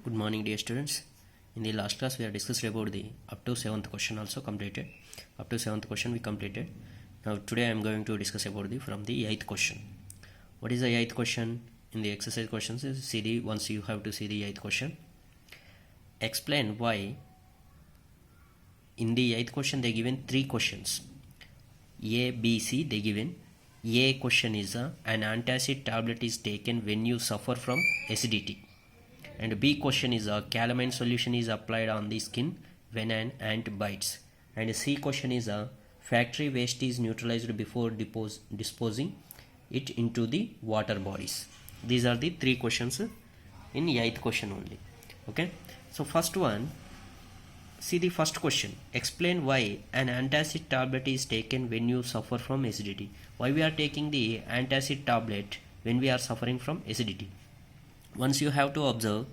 Good morning, dear students. In the last class, we have discussed about the up to 7th question also completed. Up to 7th question we completed. Now today I am going to discuss about the from the 8th question. What is the 8th question? In the exercise questions, once you have to see the 8th question. Explain why. In the 8th question, they given 3 questions. A, B, C. They given. A question is an antacid tablet is taken when you suffer from acidity. And B question is a calamine solution is applied on the skin when an ant bites. And C question is a factory waste is neutralized before disposing it into the water bodies. These are the 3 questions in 8th question only. Okay. So first one, see the first question. Explain why an antacid tablet is taken when you suffer from acidity. Why we are taking the antacid tablet when we are suffering from acidity? Once you have to observe,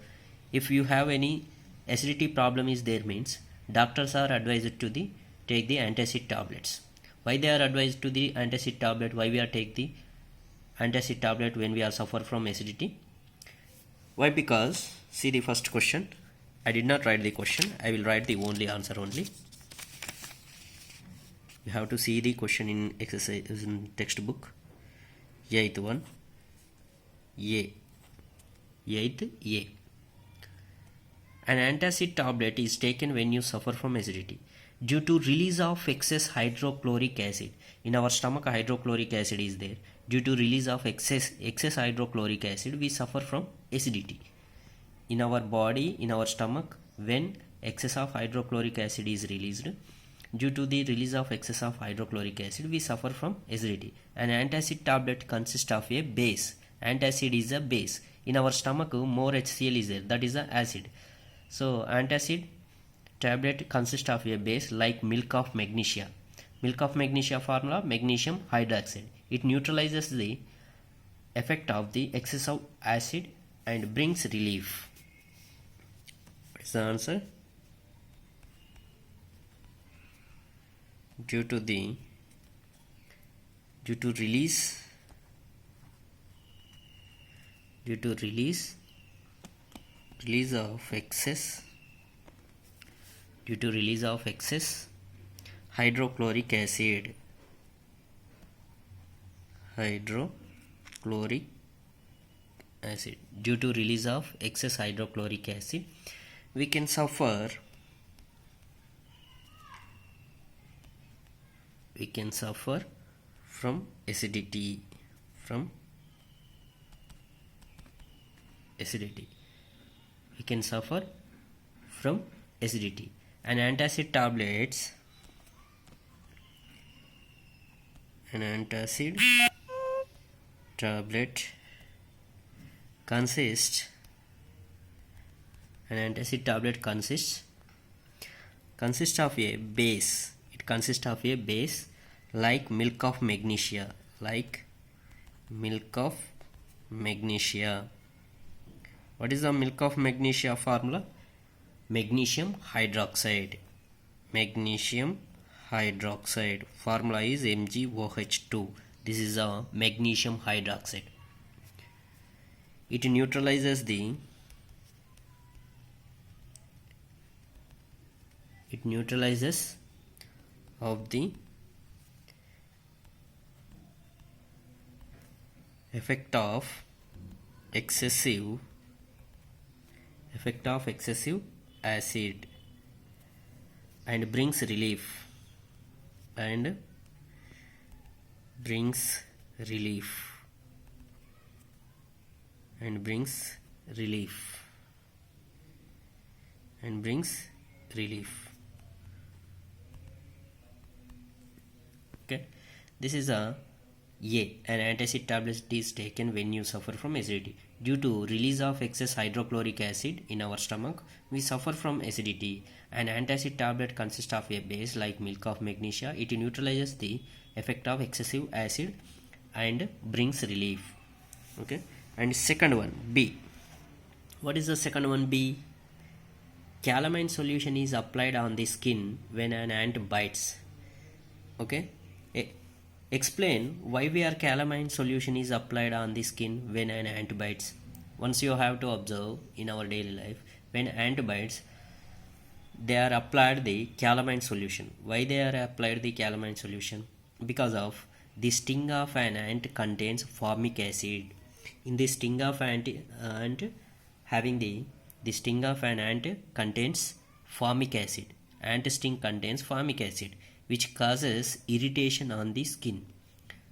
if you have any acidity problem is there means doctors are advised to take the antacid tablets. Why they are advised to the antacid tablet? Why we are take the antacid tablet when we are suffer from acidity? Why? Because see the first question. I did not write the question. I will write the only answer only. You have to see the question in exercise in textbook. 8th one. A. 8th A. An antacid tablet is taken when you suffer from acidity due to release of excess hydrochloric acid. In our stomach, hydrochloric acid is there. Due to release of excess hydrochloric acid, we suffer from acidity. In our body, in our stomach, when excess of hydrochloric acid is released, due to the release of excess of hydrochloric acid, we suffer from acidity. An antacid tablet consists of a base. Antacid is a base. In our stomach, more HCl is there, that is the acid. So antacid tablet consists of a base like milk of magnesia. Milk of magnesia formula, magnesium hydroxide. It neutralizes the effect of the excess of acid and brings relief. What is the answer? Due to release of excess hydrochloric acid, due to release of excess hydrochloric acid, we can suffer from acidity. We can suffer from acidity. An antacid tablet consists of a base. It consists of a base like milk of magnesia. What is the milk of magnesia formula? Magnesium hydroxide. Formula is MgOH2. This is a magnesium hydroxide. It neutralizes of the effect of excessive acid and brings relief. Okay, this is an antacid tablet is taken when you suffer from acidity. Due to release of excess hydrochloric acid in our stomach, we suffer from acidity. An antacid tablet consists of a base like milk of magnesia. It neutralizes the effect of excessive acid and brings relief. Okay. And second one, B. What is the second one, B? Calamine solution is applied on the skin when an ant bites. Okay. Explain why where calamine solution is applied on the skin when an ant bites. Once you have to observe in our daily life, when ant bites, they are applied the calamine solution. Why they are applied the calamine solution? Because of the sting of an ant contains formic acid. In the sting of ant having the sting of an ant contains formic acid. Ant sting contains formic acid, which causes irritation on the skin.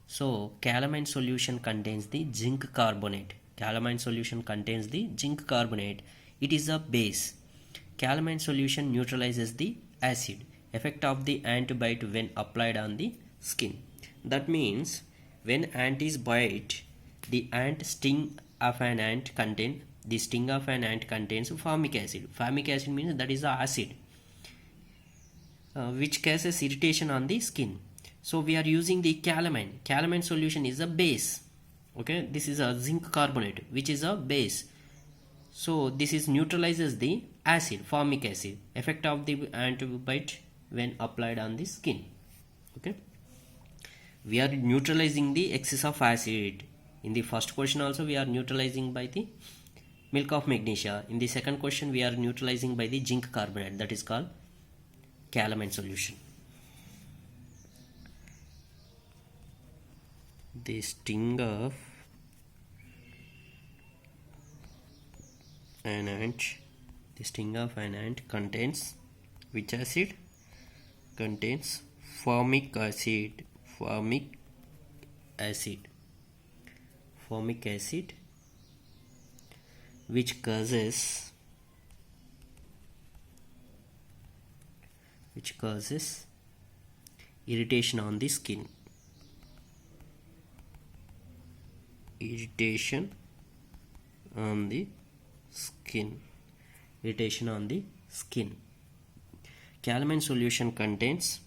So calamine solution contains the zinc carbonate. Calamine solution contains the zinc carbonate. It is a base. Calamine solution neutralizes the acid effect of the ant bite when applied on the skin. That means when ant is bite, the sting of an ant contains formic acid. Formic acid means that is the acid which causes irritation on the skin. So we are using the calamine. Calamine solution is a base. Okay, this is a zinc carbonate, which is a base. So this is neutralizes the acid, formic acid, effect of the ant bite when applied on the skin. Okay, we are neutralizing the excess of acid. In the first question also we are neutralizing by the milk of magnesia. In the second question we are neutralizing by the zinc carbonate, that is called calamine solution. The sting of an ant contains which acid? Contains formic acid. Formic acid which causes irritation on the skin. Irritation on the skin. Calamine solution contains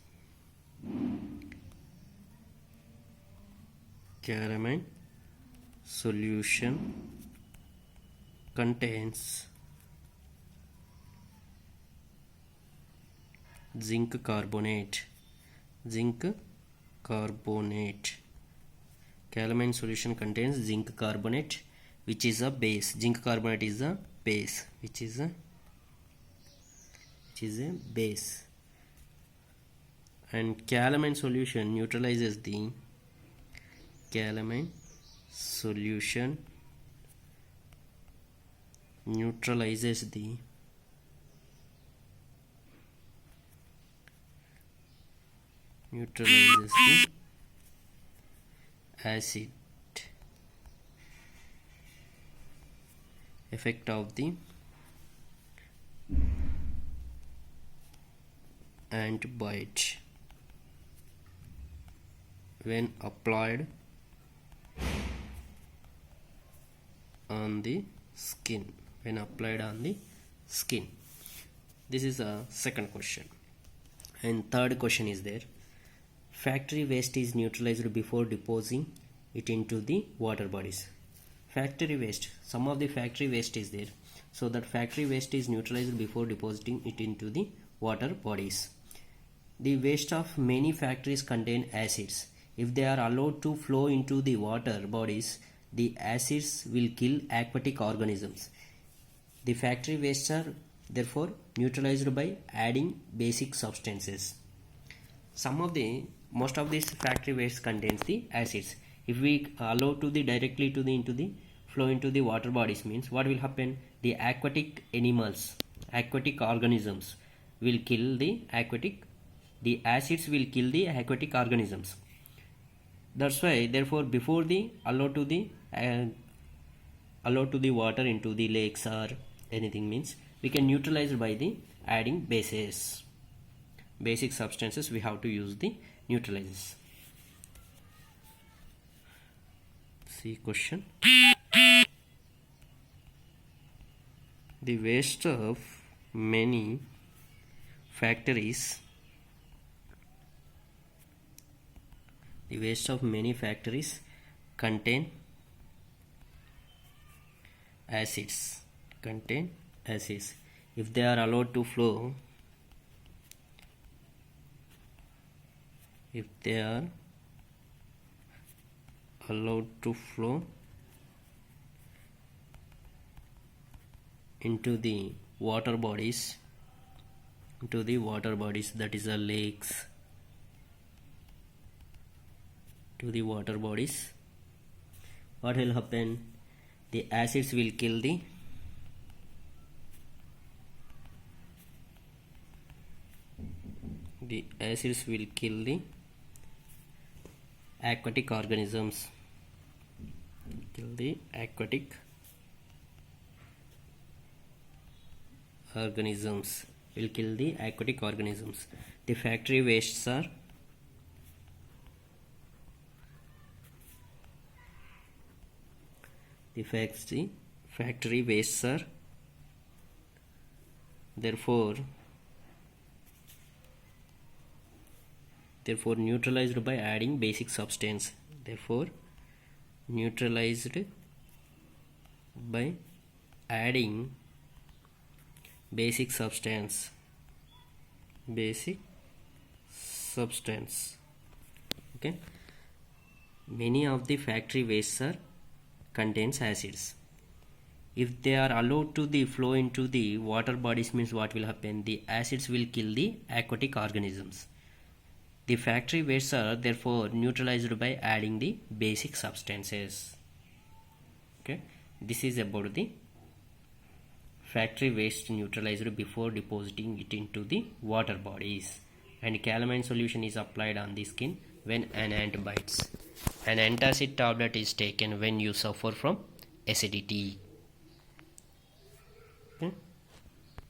zinc carbonate. Calamine solution contains zinc carbonate, which is a base. Zinc carbonate is a base, which is a base. And calamine solution neutralizes the acid effect of the ant bite when applied on the skin. This is a second question. And third question is there. Factory waste is neutralized before depositing it into the water bodies. Factory waste, some of the factory waste is there, so that factory waste is neutralized before depositing it into the water bodies. The waste of many factories contain acids. If they are allowed to flow into the water bodies, the acids will kill aquatic organisms. The factory wastes are therefore neutralized by adding basic substances. Most of this factory waste contains the acids. If we allow to the directly to the into the flow into the water bodies, means what will happen? The aquatic organisms will kill the acids will kill the aquatic organisms. That's why therefore before the allow to the water into the lakes or anything, means we can neutralize by the adding basic substances. We have to use the neutralizers. See question. The waste of many factories contain acids. If they are allowed to flow, into the water bodies, that is the lakes, to the water bodies, what will happen? The acids will kill the aquatic organisms. The aquatic organisms. The factory wastes are therefore neutralized by adding basic substance. Neutralized by adding basic substance. Okay, many of the factory wastes contains acids. If they are allowed to the flow into the water bodies, means what will happen? The acids will kill the aquatic organisms. The factory wastes are therefore neutralized by adding the basic substances. Okay, this is about the factory waste neutralized before depositing it into the water bodies. And calamine solution is applied on the skin when an ant bites. An antacid tablet is taken when you suffer from acidity.